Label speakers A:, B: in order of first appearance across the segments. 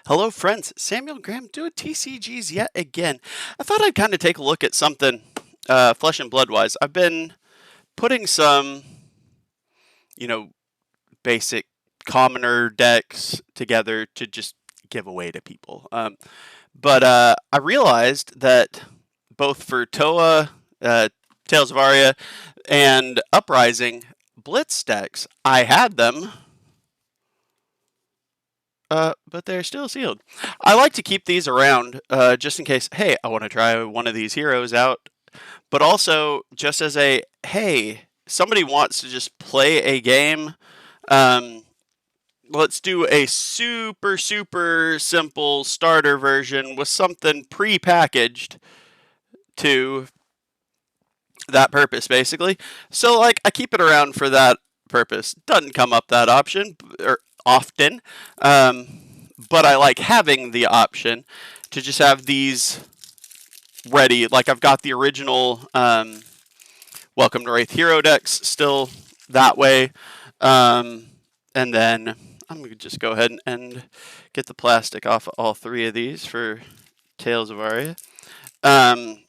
A: Hello, friends. Samuel Graham doing TCGs yet again. I thought I'd kind of take a look at something flesh and blood wise. I've been putting some, you know, basic commoner decks together to just give away to people. But I realized that both for TOA, Tales of Aria, and Uprising Blitz decks, I had them but they're still sealed. I like to keep these around just in case, hey, I want to try one of these heroes out. But also, just as a, hey, somebody wants to just play a game, um, let's do a super, super simple starter version with something pre-packaged to that purpose, basically. So, like, I keep it around for that purpose. Doesn't come up that option, or often. But I like having the option to just have these ready. Like I've got the original Welcome to Wraith Hero decks still that way. And then I'm going to just go ahead and get the plastic off all three of these for Tales of Aria. I've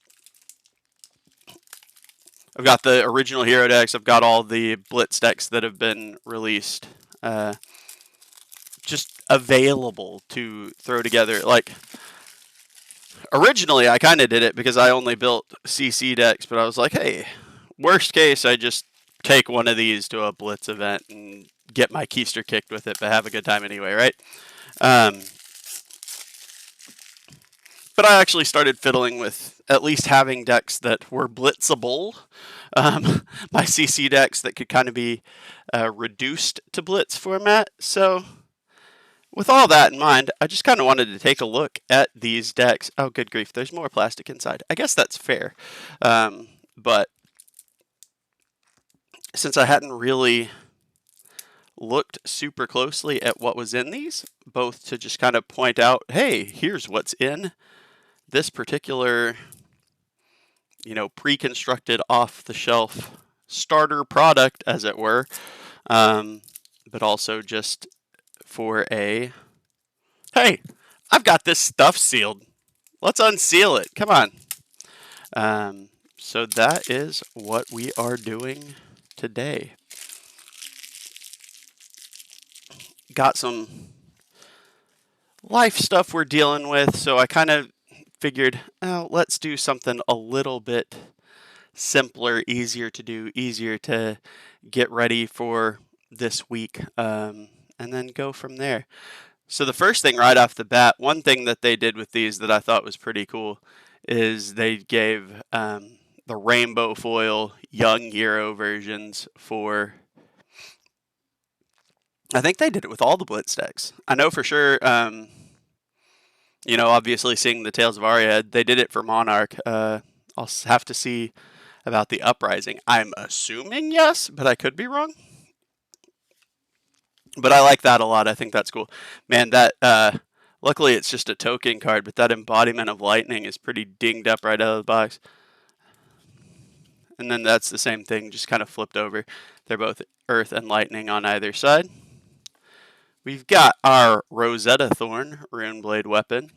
A: got the original hero decks. I've got all the Blitz decks that have been released. Just available to throw together. Like, originally, I kind of did it because I only built CC decks, but I was like, hey, worst case, I just take one of these to a Blitz event and get my keister kicked with it, but have a good time anyway, right? But I actually started fiddling with at least having decks that were blitzable. My CC decks that could kind of be reduced to Blitz format. So with all that in mind, I just kind of wanted to take a look at these decks. Oh, good grief, there's more plastic inside. I guess that's fair. But since I hadn't really looked super closely at what was in these, both to just kind of point out, hey, here's what's in this particular, pre-constructed off-the-shelf starter product, as it were, but also just for a, hey, I've got this stuff sealed. Let's unseal it. Come on. So that is what we are doing today. Got some life stuff we're dealing with, so I kind of figured, oh, let's do something a little bit simpler, easier to do, easier to get ready for this week, and then go from there. So the first thing right off the bat, one thing that they did with these that I thought was pretty cool is they gave the rainbow foil young hero versions for, I think they did it with all the Blitz decks. I know for sure, obviously seeing the Tales of Aria, they did it for Monarch. I'll have to see about the Uprising. I'm assuming yes, but I could be wrong. But I like that a lot. I think that's cool. Man, that luckily it's just a token card, but that embodiment of lightning is pretty dinged up right out of the box. And then that's the same thing, just kind of flipped over. They're both earth and lightning on either side. We've got our Rosetta Thorn Runeblade weapon.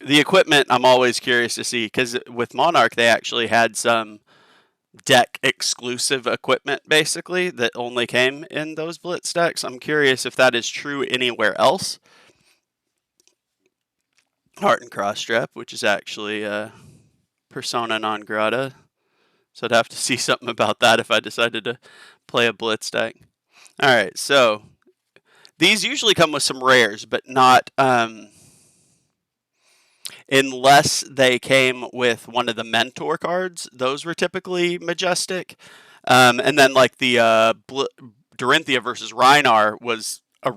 A: The equipment I'm always curious to see, because with Monarch they actually had some deck exclusive equipment basically that only came in those Blitz decks. I'm curious if that is true anywhere else. Heart and Cross Strap, which is actually persona non grata, so I'd have to see something about that if I decided to play a Blitz deck. Alright, so these usually come with some rares, but not unless they came with one of the mentor cards. Those were typically majestic. And then like the Dorinthia versus Rhinar was a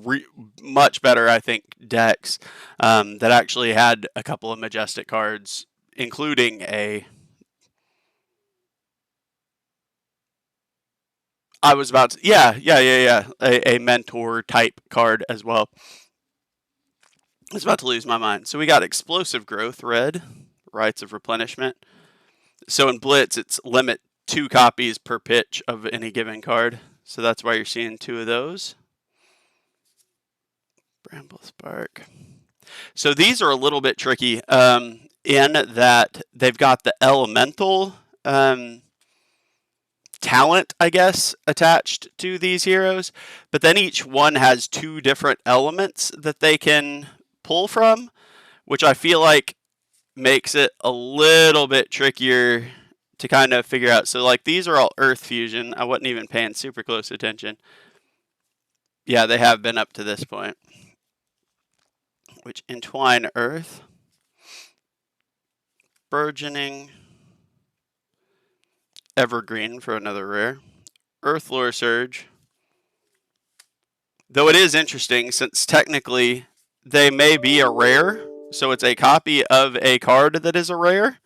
A: much better, I think, decks that actually had a couple of majestic cards, including a, I was about to, yeah, a mentor type card as well. I was about to lose my mind. So we got Explosive Growth, red, Rites of Replenishment. So in Blitz, it's limit 2 copies per pitch of any given card. So that's why you're seeing 2 of those. Bramble Spark. So these are a little bit tricky in that they've got the elemental talent, I guess, attached to these heroes, but then each one has two different elements that they can pull from, which I feel like makes it a little bit trickier to kind of figure out. So like these are all Earth Fusion. I wasn't even paying super close attention. Yeah, they have been up to this point. Which Entwine Earth, Burgeoning, Evergreen for another rare, Earthlore Surge. Though it is interesting, since technically they may be a rare, so it's a copy of a card that is a rare,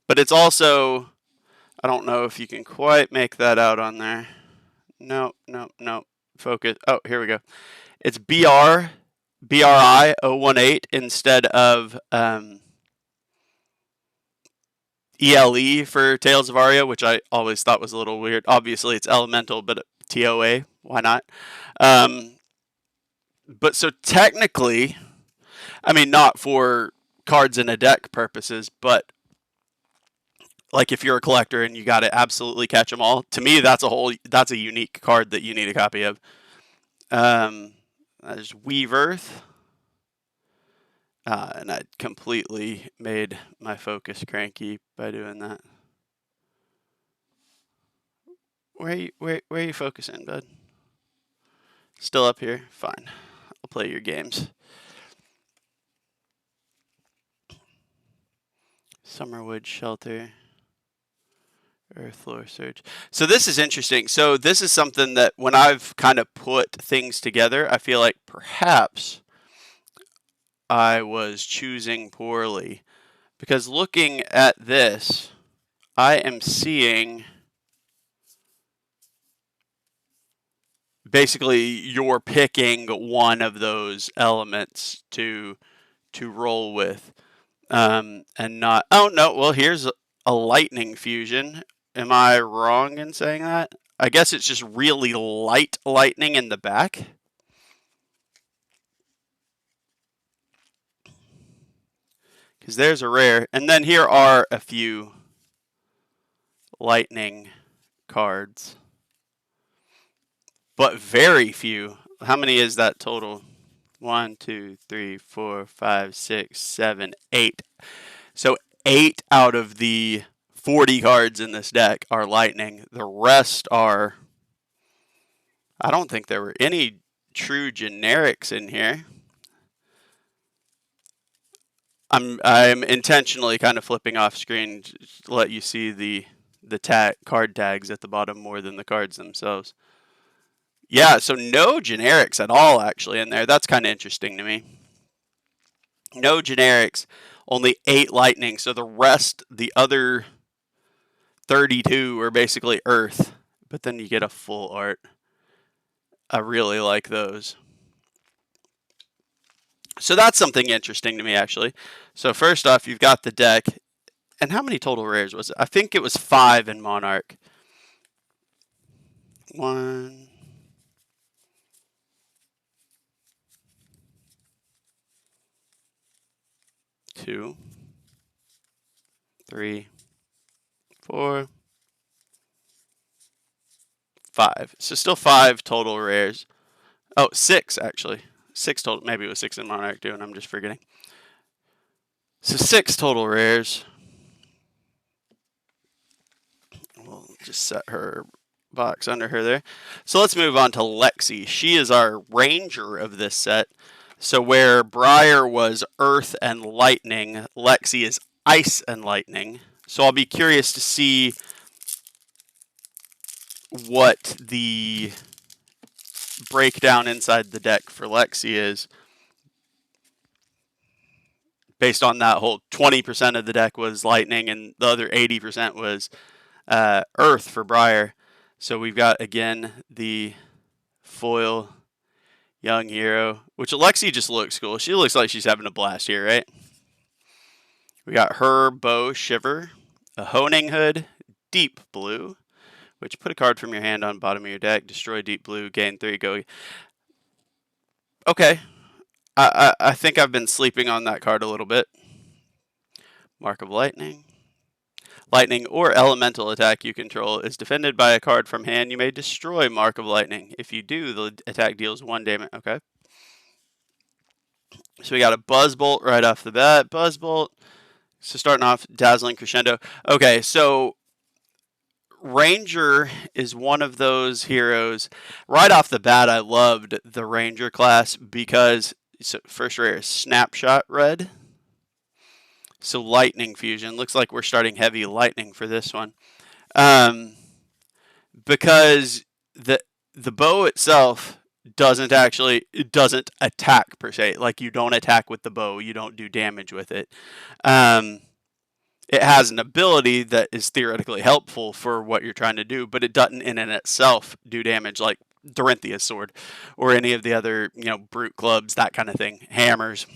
A: but it's also, I don't know if you can quite make that out on there. No. Focus. Oh, here we go. It's BRI 018 instead of ELE for Tales of Aria, which I always thought was a little weird. Obviously, it's elemental, but TOA, why not? But so technically, I mean, not for cards in a deck purposes, but like if you're a collector and you got to absolutely catch them all, to me, that's a unique card that you need a copy of. There's Weave Earth. And I completely made my focus cranky by doing that. Where are you focusing, bud? Still up here? Fine. I'll play your games. Summerwood Shelter. Earthlore Surge. So this is interesting. So this is something that when I've kind of put things together, I feel like perhaps I was choosing poorly. Because looking at this, I am seeing basically you're picking one of those elements to roll with. And not, oh no, well here's a lightning fusion. Am I wrong in saying that? I guess it's just really light lightning in the back. Because there's a rare. And then here are a few lightning cards. But very few. How many is that total? 1, 2, 3, 4, 5, 6, 7, 8. So 8 out of the 40 cards in this deck are lightning. The rest are, I don't think there were any true generics in here. I'm intentionally kind of flipping off screen to let you see the card tags at the bottom more than the cards themselves. Yeah, so no generics at all actually in there. That's kind of interesting to me. No generics, only 8 lightning. So the rest, the other 32 are basically Earth, but then you get a full art. I really like those. So that's something interesting to me, actually. So first off, you've got the deck. And how many total rares was it? I think it was 5 in Monarch. 1, 2, 3, 4, 5. So still 5 total rares. Oh, 6 actually. 6 total. Maybe it was 6 in Monarch too, and I'm just forgetting. So 6 total rares. We'll just set her box under her there. So let's move on to Lexi. She is our ranger of this set. So where Briar was Earth and Lightning, Lexi is Ice and Lightning. So I'll be curious to see what the breakdown inside the deck for Lexi is. Based on that whole 20% of the deck was Lightning and the other 80% was Earth for Briar. So we've got, again, the foil young hero, which Lexi just looks cool. She looks like she's having a blast here, right? We got her bow Shiver, a Honing Hood, Deep Blue, which put a card from your hand on bottom of your deck, destroy Deep Blue, gain 3, go. Okay. I think I've been sleeping on that card a little bit. Mark of Lightning. Lightning or elemental attack you control is defended by a card from hand. You may destroy Mark of Lightning. If you do, the attack deals 1 damage. Okay. So we got a Buzzbolt right off the bat. Buzzbolt. So starting off, Dazzling Crescendo. Okay, so Ranger is one of those heroes. Right off the bat, I loved the Ranger class because first rare is Snapshot Red. So Lightning Fusion. Looks like we're starting heavy Lightning for this one. Because the bow itself doesn't attack per se. Like, you don't attack with the bow. You don't do damage with it. It has an ability that is theoretically helpful for what you're trying to do, but it doesn't in and itself do damage like Dorinthia's sword or any of the other, brute clubs, that kind of thing, hammers.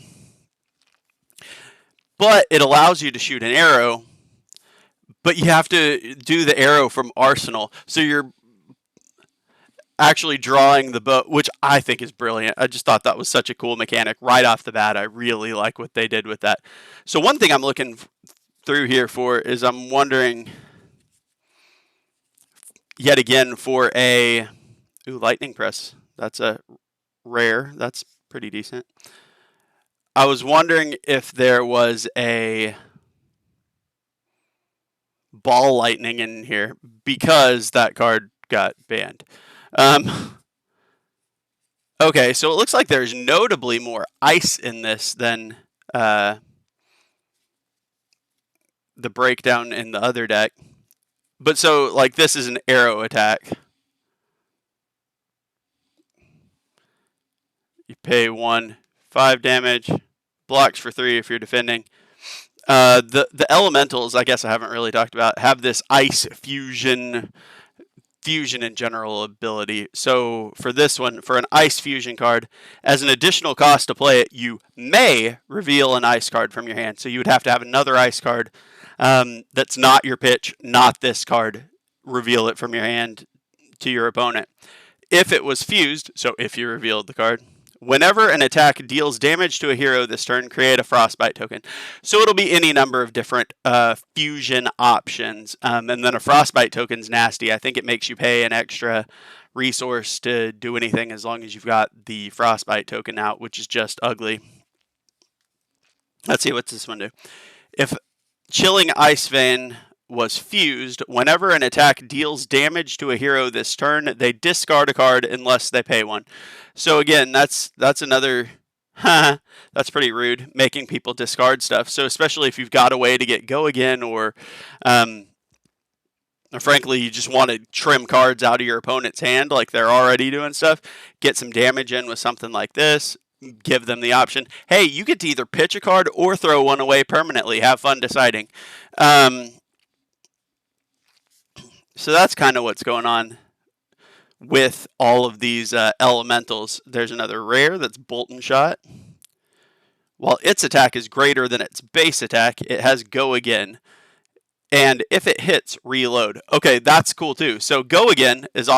A: But it allows you to shoot an arrow, but you have to do the arrow from arsenal. So you're actually drawing the bow, which I think is brilliant. I just thought that was such a cool mechanic right off the bat. I really like what they did with that. So one thing I'm looking through here for is I'm wondering yet again for a Lightning Press. That's a rare. That's pretty decent. I was wondering if there was a Ball Lightning in here because that card got banned. Okay, so it looks like there's notably more ice in this than the breakdown in the other deck. But so, like, this is an arrow attack. You pay 1, 5 damage, blocks for 3 if you're defending. The elementals, I guess I haven't really talked about, have this ice fusion in general ability. So for this one, for an ice fusion card, as an additional cost to play it, you may reveal an ice card from your hand. So you would have to have another ice card that's not your pitch, not this card, reveal it from your hand to your opponent. If it was fused, so if you revealed the card, whenever an attack deals damage to a hero this turn, create a Frostbite token. So it'll be any number of different fusion options. And then a Frostbite token's nasty. I think it makes you pay an extra resource to do anything as long as you've got the Frostbite token out, which is just ugly. Let's see, what's this one do? If Chilling Ice Vein was fused, whenever an attack deals damage to a hero this turn, they discard a card unless they pay 1. So again, that's another, that's pretty rude, making people discard stuff. So especially if you've got a way to get go again, or frankly, you just want to trim cards out of your opponent's hand like they're already doing stuff, get some damage in with something like this, give them the option. Hey, you get to either pitch a card or throw one away permanently. Have fun deciding. So that's kind of what's going on with all of these elementals. There's another rare that's Bolt and Shot. While its attack is greater than its base attack, it has Go Again. And if it hits, reload. Okay, that's cool too. So Go Again is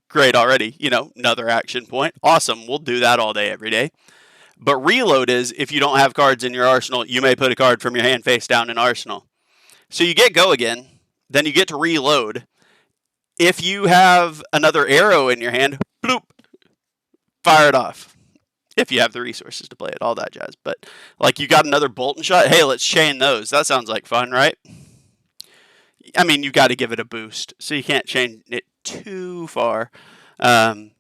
A: great already. Another action point. Awesome. We'll do that all day, every day. But reload is, if you don't have cards in your arsenal, you may put a card from your hand face down in arsenal. So you get Go Again, then you get to reload. If you have another arrow in your hand, bloop, fire it off. If you have the resources to play it, all that jazz. But, like, you got another Bolt and Shot, hey, let's chain those. That sounds like fun, right? I mean, you got to give it a boost, so you can't chain it too far. You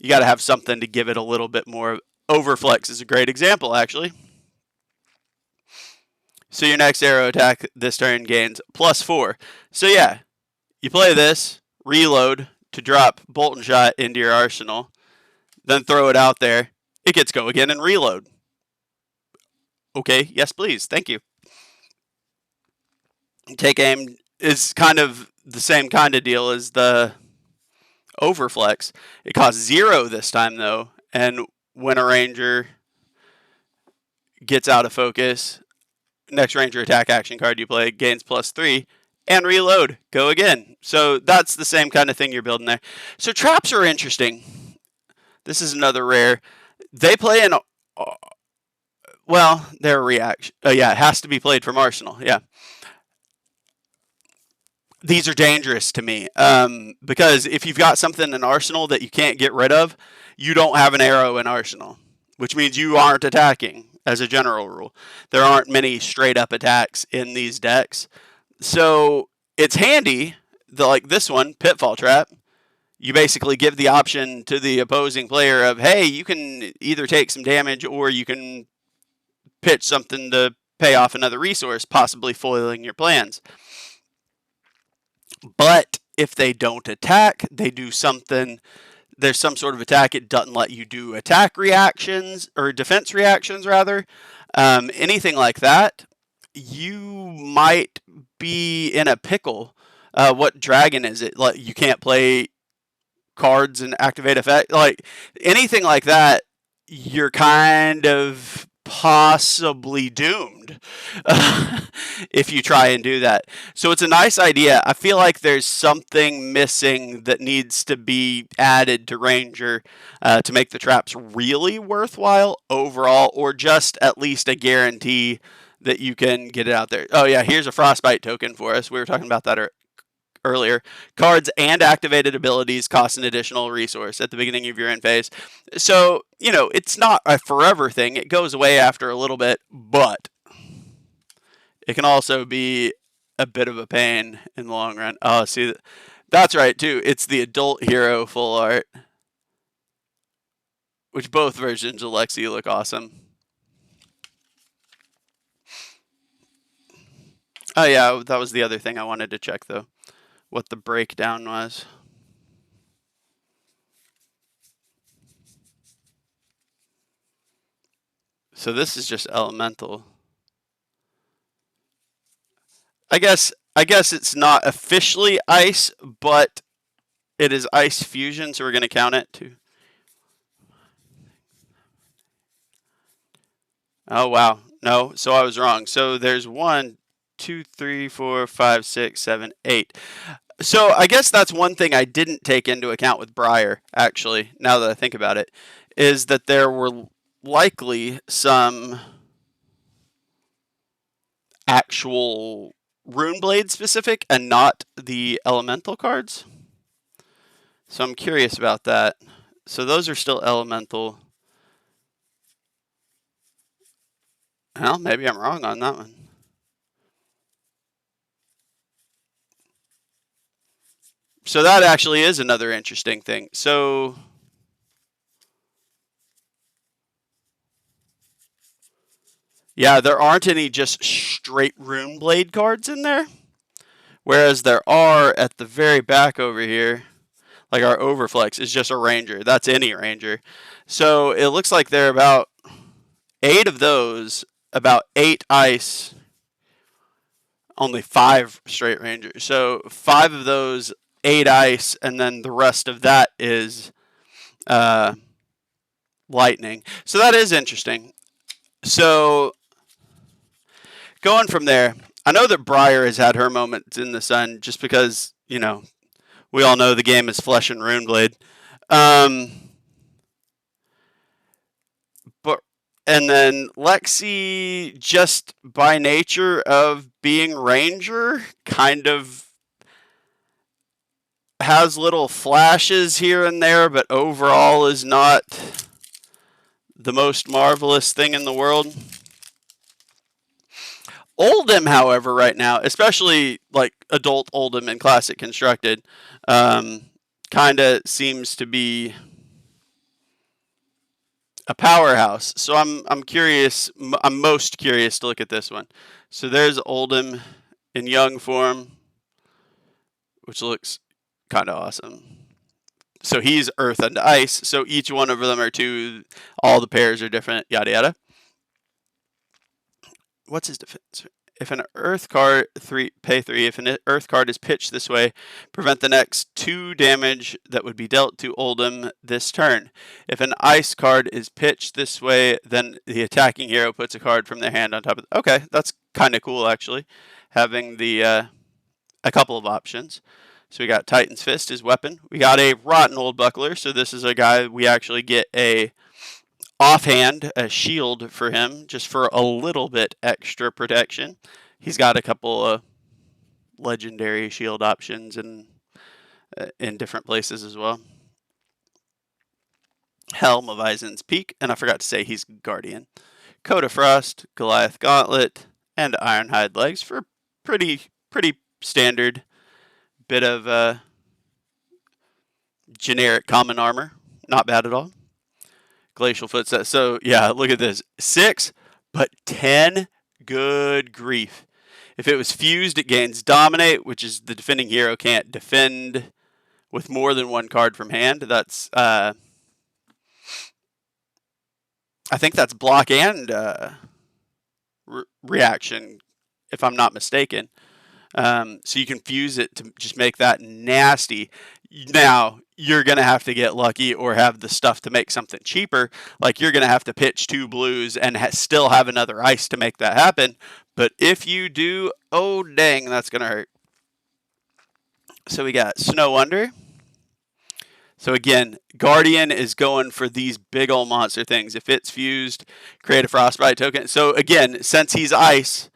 A: got to have something to give it a little bit more. Overflex is a great example, actually. So your next arrow attack this turn gains +4. So yeah, you play this, reload to drop Bolt and Shot into your arsenal, then throw it out there. It gets Go Again and reload. Okay, yes please, thank you. Take Aim is kind of the same kind of deal as the Overflex. It costs 0 this time though, and when a Ranger gets out of focus, next Ranger attack action card you play gains +3 and reload. Go again. So that's the same kind of thing you're building there. So traps are interesting. This is another rare. They play in. Well, their reaction. Yeah, it has to be played from Arsenal. Yeah. These are dangerous to me because if you've got something in Arsenal that you can't get rid of, you don't have an arrow in Arsenal, which means you aren't attacking as a general rule. There aren't many straight up attacks in these decks. So it's handy, like this one, Pitfall Trap. You basically give the option to the opposing player of, hey, you can either take some damage or you can pitch something to pay off another resource, possibly foiling your plans. But if they don't attack, they do something. There's some sort of attack. It doesn't let you do attack reactions or defense reactions, rather. Anything like that, you might be in a pickle. What dragon is it? Like you can't play cards and activate effect. Like anything like that, you're kind of possibly doomed if you try and do that. So it's a nice idea. I feel like there's something missing that needs to be added to Ranger to make the traps really worthwhile overall, or just at least a guarantee that you can get it out there. Oh yeah, here's a Frostbite token for us. We were talking about that earlier. Cards and activated abilities cost an additional resource at the beginning of your end phase. So, it's not a forever thing. It goes away after a little bit, but it can also be a bit of a pain in the long run. Oh, see, that's right, too. It's the adult hero full art, which both versions of Lexi look awesome. Oh, yeah, that was the other thing I wanted to check, though. What the breakdown was. So this is just elemental. I guess it's not officially ice, but it is ice fusion, so we're going to count it too. Oh wow. No, so I was wrong. So there's 1, 2, 3, 4, 5, 6, 7, 8. So I guess that's one thing I didn't take into account with Briar, actually, now that I think about it, is that there were likely some actual Runeblade specific and not the elemental cards. So I'm curious about that. So those are still elemental. Well, maybe I'm wrong on that one. So that actually is another interesting thing. So yeah, there aren't any just straight Runeblade cards in there. Whereas there are at the very back over here, like our Overflex is just a Ranger. That's any Ranger. So it looks like there are about 8 of those, about 8 ice, only 5 straight Rangers. So 5 of those, 8 ice, and then the rest of that is lightning. So that is interesting. So going from there, I know that Briar has had her moments in the sun just because, we all know the game is Flesh and Runeblade. And then Lexi, just by nature of being Ranger, kind of has little flashes here and there, but overall is not the most marvelous thing in the world. Oldhim, however, right now, especially like adult Oldhim and Classic Constructed, kind of seems to be a powerhouse. So I'm curious. I'm most curious to look at this one. So there's Oldhim in young form, which looks kind of awesome. So he's earth and ice. So each one of them are 2. All the pairs are different. Yada yada. What's his defense? If an earth card pay 3. If an earth card is pitched this way, prevent the next 2 damage that would be dealt to Oldhim this turn. If an ice card is pitched this way, then the attacking hero puts a card from their hand on top of. Okay, that's kind of cool actually, having the a couple of options. So we got Titan's Fist as weapon. We got a Rotten Old Buckler. So this is a guy we actually get a Offhand, a shield for him, just for a little bit extra protection. He's got a couple of legendary shield options in different places as well. Helm of Eisen's Peak, and I forgot to say he's Guardian. Coat of Frost, Goliath Gauntlet, and Ironhide Legs for pretty standard bit of generic common armor. Not bad at all. Glacial Footsteps. So yeah, look at this. 6, but 10. Good grief. If it was fused, it gains Dominate, which is the defending hero can't defend with more than one card from hand. That's I think that's block and reaction, if I'm not mistaken. So you can fuse it to just make that nasty. Now, you're going to have to get lucky or have the stuff to make something cheaper. Like, you're going to have to pitch 2 blues and still have another ice to make that happen. But if you do, oh dang, that's going to hurt. So we got Snow Under. So again, Guardian is going for these big old monster things. If it's fused, create a Frostbite token. So again, since he's ice,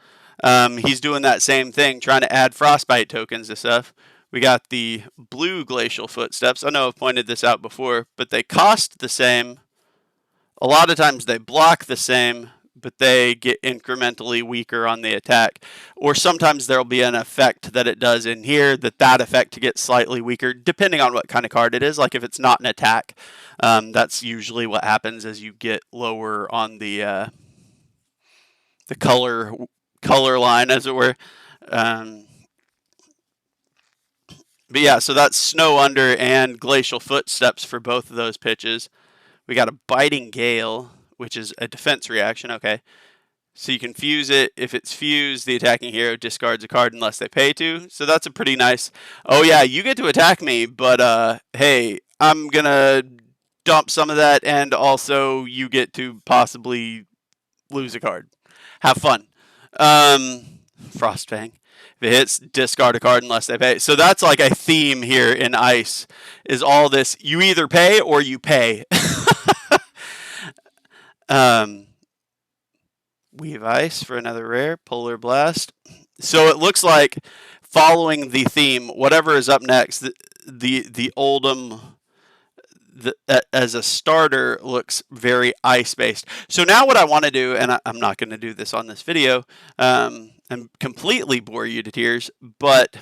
A: he's doing that same thing, trying to add Frostbite tokens to stuff. We got the blue Glacial Footsteps. I know I've pointed this out before, but they cost the same. A lot of times they block the same, but they get incrementally weaker on the attack. Or sometimes there'll be an effect that it does in here that effect gets slightly weaker, depending on what kind of card it is. Like if it's not an attack, that's usually what happens as you get lower on the color line, as it were. But yeah, so that's Snow Under and Glacial Footsteps for both of those pitches. We got a Biting Gale, which is a defense reaction. Okay. So you can fuse it. If it's fused, the attacking hero discards a card unless they pay to. So that's a pretty nice, oh yeah, you get to attack me, but hey, I'm going to dump some of that, and also you get to possibly lose a card. Have fun. Frostfang. If it hits, discard a card unless they pay. So that's like a theme here in Ice, is all this, you either pay or you pay. Weave Ice for another rare, Polar Blast. So it looks like, following the theme, whatever is up next, the Oldham as a starter looks very ice-based. So now what I want to do, and I'm not going to do this on this video, and completely bore you to tears, but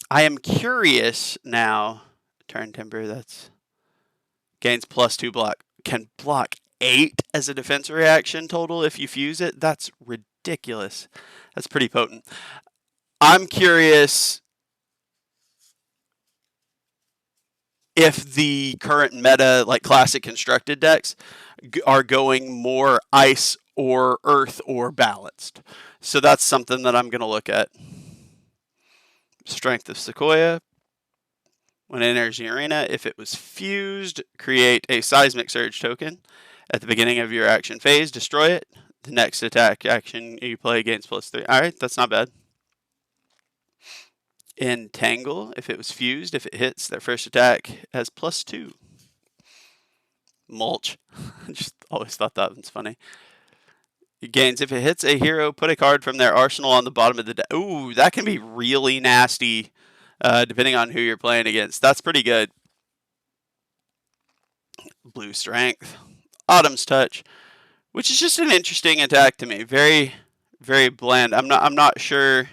A: I am curious now. Turn Timber, that's gains +2 block. Can block 8 as a defense reaction total if you fuse it. That's ridiculous. That's pretty potent. I'm curious if the current meta, like classic constructed decks, are going more ice or earth or balanced. So that's something that I'm going to look at. Strength of Sequoia. When it enters the arena, if it was fused, create a Seismic Surge token. At the beginning of your action phase, destroy it. The next attack action you play gains +3. Alright, that's not bad. Entangle, if it was fused, if it hits, their first attack has +2. Mulch. I just always thought that was funny. It gains, if it hits a hero, put a card from their arsenal on the bottom of the deck. Ooh, that can be really nasty, depending on who you're playing against. That's pretty good. Blue Strength. Autumn's Touch, which is just an interesting attack to me. Very, very bland. I'm not sure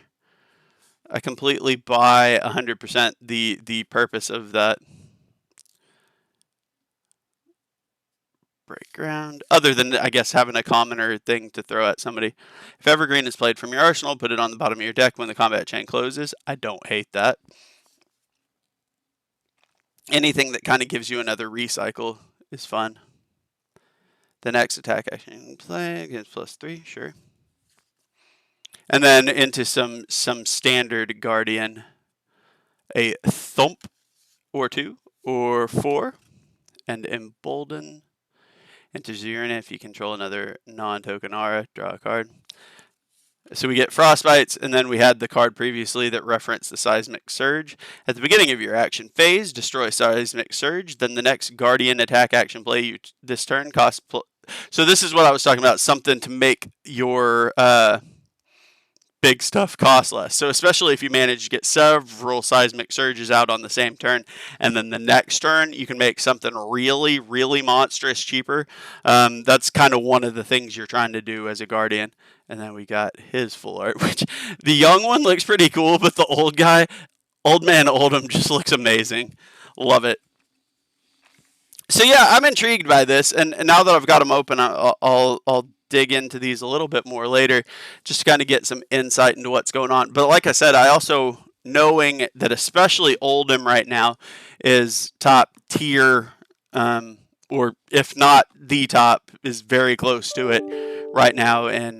A: I completely buy 100% the purpose of that. Break ground, other than, I guess, having a commoner thing to throw at somebody. If Evergreen is played from your arsenal, put it on the bottom of your deck when the combat chain closes. I don't hate that. Anything that kind of gives you another recycle is fun. The next attack action play against +3, sure. And then into some standard Guardian. A Thump or 2 or 4, and Embolden. Enters the arena if you control another non-token aura, draw a card. So we get Frostbites, and then we had the card previously that referenced the Seismic Surge. At the beginning of your action phase, destroy Seismic Surge. Then the next Guardian attack action play you this turn costs. So this is what I was talking about, something to make your big stuff cost less. So especially if you manage to get several Seismic Surges out on the same turn, and then the next turn you can make something really, really monstrous cheaper. That's kind of one of the things you're trying to do as a Guardian. And then we got his full art, which the young one looks pretty cool, but the old guy, Old Man Oldham, just looks amazing. Love it. So yeah, I'm intrigued by this, and now that I've got them open, I'll dig into these a little bit more later, just to kind of get some insight into what's going on. But like I said, I also, knowing that especially Oldham right now is top tier, or if not the top, is very close to it right now in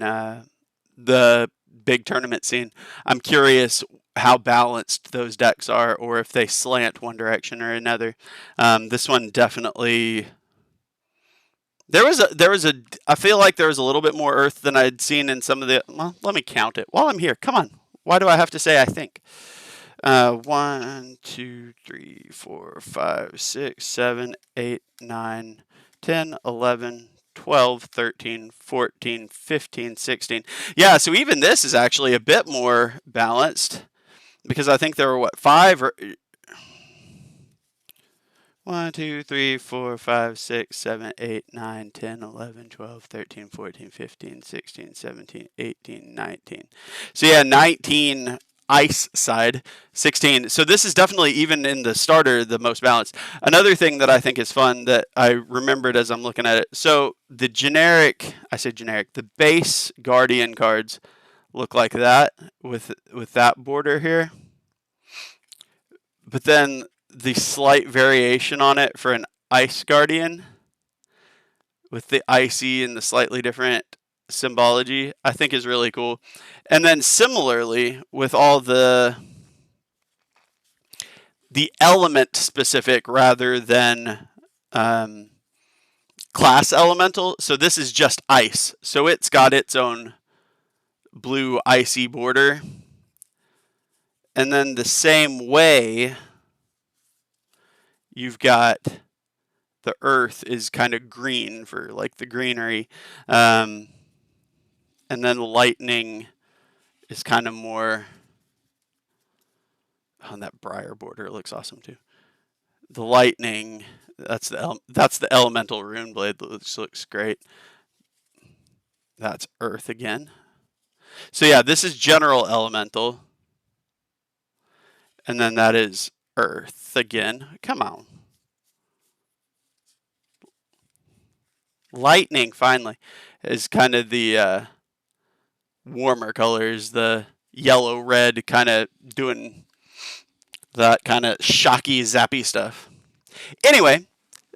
A: the big tournament scene. I'm curious how balanced those decks are, or if they slant one direction or another. This one definitely. There was a. I feel like there was a little bit more earth than I'd seen in some of the. Well, let me count it while I'm here. Come on. Why do I have to say I think? 1, 2, 3, 4, 5, 6, 7, 8, 9, 10, 11, 12, 13, 14, 15, 16. Yeah, so even this is actually a bit more balanced, because I think there were, what, 5 or 1, 2, 3, 4, 5, 6, 7, 8, 9, 10, 11, 12, 13, 14, 15, 16, 17, 18, 19. So yeah, 19 ice side, 16. So this is definitely, even in the starter, the most balanced. Another thing that I think is fun that I remembered as I'm looking at it. So the the base Guardian cards look like that with that border here. But then the slight variation on it for an Ice Guardian with the icy and the slightly different symbology, I think is really cool. And then similarly with all the element specific rather than class elemental. So this is just ice. So it's got its own blue icy border. And then the same way, you've got the earth is kind of green for like the greenery. And then the lightning is kind of more on that briar border. It looks awesome too. The lightning, that's the elemental rune blade that looks great. That's earth again. So yeah, this is general elemental. And then that is earth again. Come on. Lightning, finally, is kind of the warmer colors. The yellow, red, kind of doing that kind of shocky, zappy stuff. Anyway,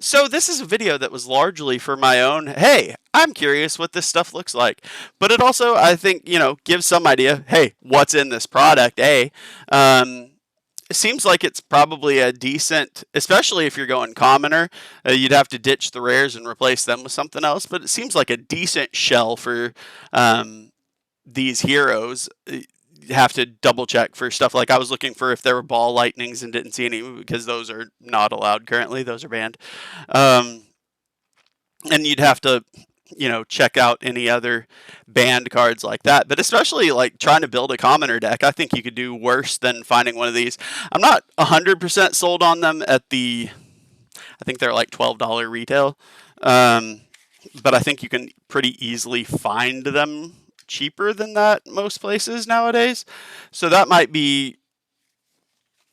A: so this is a video that was largely for my own, hey, I'm curious what this stuff looks like. But it also, I think, gives some idea, hey, what's in this product, eh? It seems like it's probably a decent, especially if you're going commoner, you'd have to ditch the rares and replace them with something else, but it seems like a decent shell for these heroes. You have to double check for stuff like, I was looking for if there were ball lightnings and didn't see any, because those are not allowed currently, those are banned. And you'd have to check out any other banned cards like that. But especially like trying to build a commoner deck, I think you could do worse than finding one of these. I'm not 100% sold on them I think they're like $12 retail. But I think you can pretty easily find them cheaper than that most places nowadays. So that might be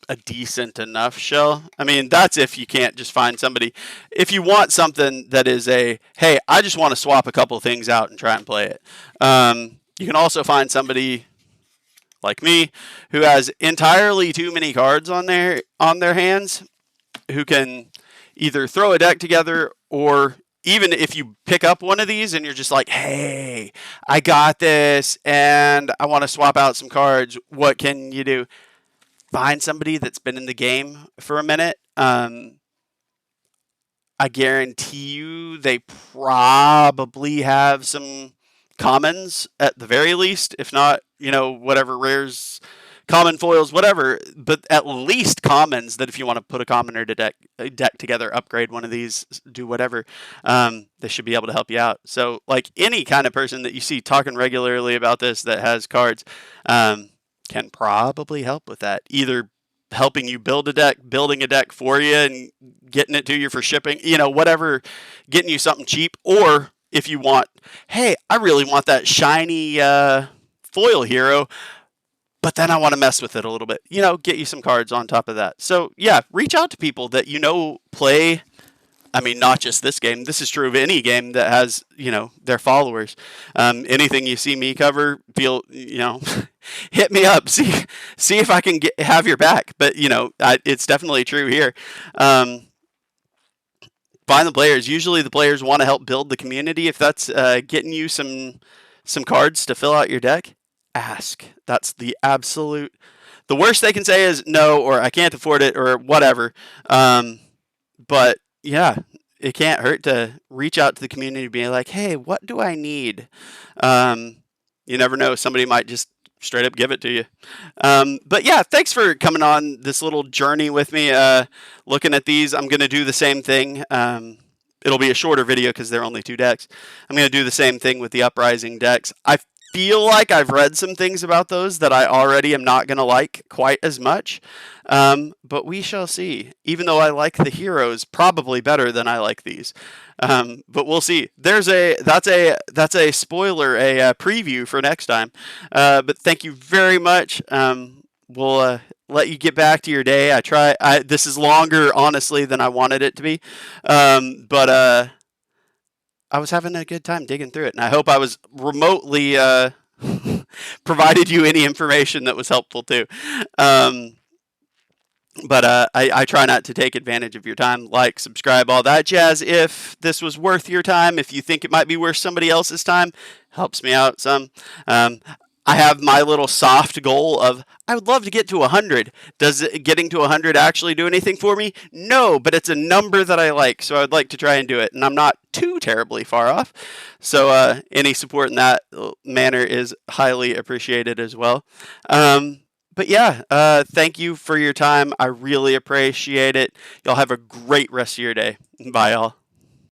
A: a decent enough shell. I mean, that's if you can't just find somebody. If you want something that is hey, I just want to swap a couple things out and try and play it. You can also find somebody like me who has entirely too many cards on their hands, who can either throw a deck together, or even if you pick up one of these and you're just like, hey, I got this and I want to swap out some cards, what can you do? Find somebody that's been in the game for a minute. I guarantee you they probably have some commons at the very least, if not, whatever rares, common foils, whatever, but at least commons that if you want to put a commoner to deck together, upgrade one of these, do whatever, they should be able to help you out. So, like, any kind of person that you see talking regularly about this that has cards can probably help with that. Either helping you build a deck, building a deck for you and getting it to you for shipping, whatever, getting you something cheap, or if you want, hey, I really want that shiny foil hero, but then I want to mess with it a little bit, get you some cards on top of that. So yeah, reach out to people that play. I mean, not just this game. This is true of any game that has, their followers. Anything you see me cover, hit me up. See if I can have your back. But it's definitely true here. Find the players. Usually, the players want to help build the community. If that's getting you some cards to fill out your deck, ask. That's the absolute. The worst they can say is no, or I can't afford it, or whatever. But yeah, it can't hurt to reach out to the community and be like, hey, what do I need? You never know. Somebody might just straight up give it to you. But yeah, thanks for coming on this little journey with me, looking at these. I'm going to do the same thing. It'll be a shorter video because they're only 2 decks. I'm going to do the same thing with the Uprising decks. I feel like I've read some things about those that I already am not going to like quite as much. But we shall see. Even though I like the heroes probably better than I like these. But we'll see. That's a spoiler, a preview for next time. But thank you very much. We'll let you get back to your day. This is longer, honestly, than I wanted it to be. But I was having a good time digging through it, and I hope I was remotely provided you any information that was helpful too. But I try not to take advantage of your time. Like, subscribe, all that jazz. If this was worth your time, if you think it might be worth somebody else's time, helps me out some. I have my little soft goal of, I would love to get to 100. Does getting to 100 actually do anything for me? No, but it's a number that I like, so I would like to try and do it. And I'm not too terribly far off. So any support in that manner is highly appreciated as well. But yeah, thank you for your time. I really appreciate it. Y'all have a great rest of your day. Bye, y'all.